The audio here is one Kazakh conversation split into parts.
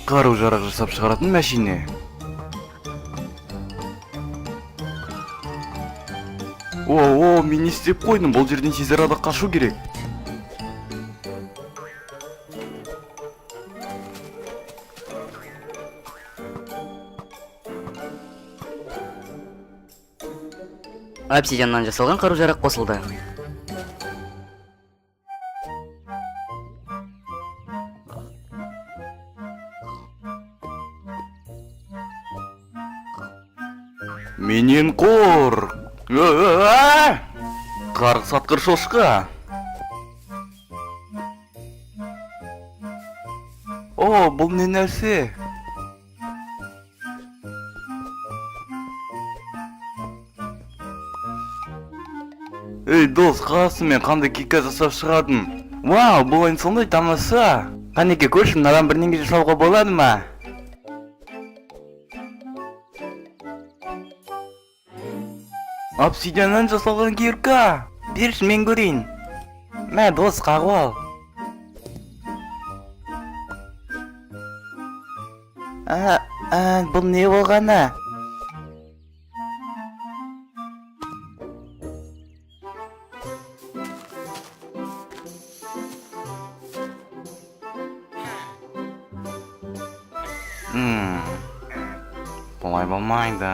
Кару-жарак жасап чыгаратын машина. Мен істеп қойдым. Бұл жерден тез арада қашу керек. Обсидианнан жасалған қару-жарақ қосылды. Менен қор. Қарғы сатқыр шошқа. Бұл не нәрсе? Ей, дос, қағасы мен қандай кика жасап шығардым. Бұл ойын сондай тамаша. Қанеке көршім, надан бірнеңе жасауға болады ма? Обсидианнан жасалған кирка. Берші мен көрейін. Мә, дос, қағып ал. Бұл не болғаны? Бұлай болмайды.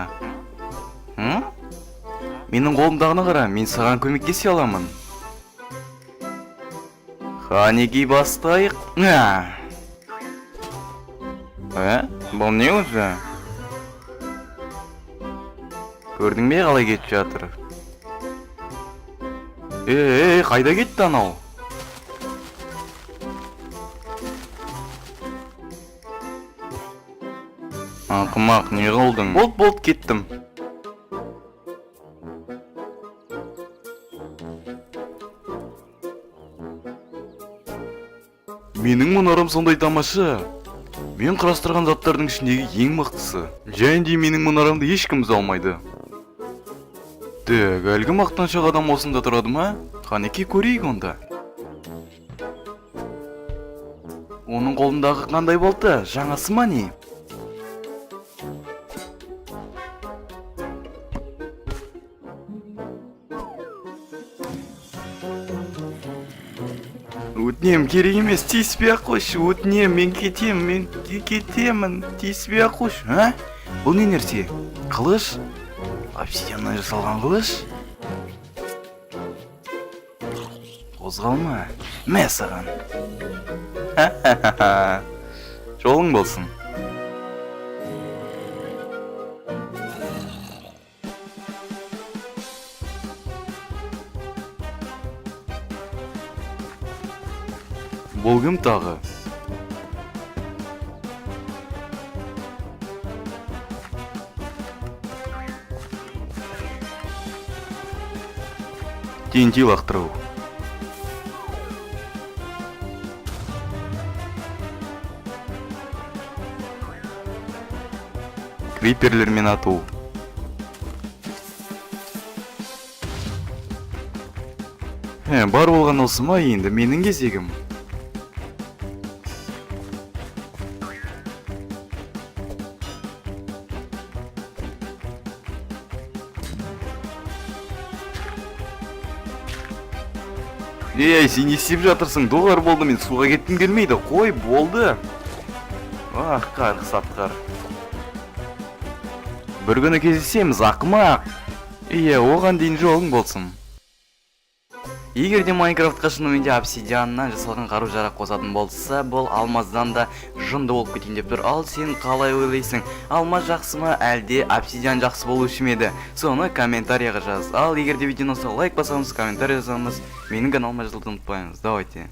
Менің қолымдағыны қара, мен саған көмектесе аламын. Қанеки бастайық. Бұл не өзі? Көрдің бе қалай кетіп жатыр? Қайда кетті анау? Ақымақ, не қылдың? Болт кеттім. Менің мұнарым сондай тамаша. Мен құрастырған заттардың ішіндегі ең мықтысы. Және де менің мұнарамды ешкім бұза алмайды. Әлгі мақтаншақ адам осында тұрады ма? Қанеке көрейік онда. Оның қолындағы қандай болты? Жаңасы ма не? Өтінем, керек емес, тиіспей-ақ қойшы. Өтінем, мен кетемін, тиіспей-ақ қойшы. Бұл не нәрсе? Қылыш? Обсидианнан жасалған қылыш? Қозғалма. Мә саған. Жолың болсын. Бұл кім тағы? TNT лақтыру. Криперлермен ату. Бар болған осы ма, енді менің кезегім. Сен не істеп жатырсың? Доғар болды, мен суға кеттім келмейді. Қой, болды. Қарғы сатқар. Бір күні кездесеміз, ақымақ. Оған дейін жолың болсын. Егер де Майнкрафтқа шынымен обсидианнан жасалған қару-жарақ қосатын болса, бұл алмаздан да жынды болып кетейін деп тұр. Ал сен қалай ойлайсың? Алмаз жақсы ма, әлде обсидиан жақсы болушы ма еді? Соны комментарияға жаз. Ал егер де видеоны лайк басамыз, комментария жазамыз, менің каналыма жазылуды ұмытпаңыз. Давайте.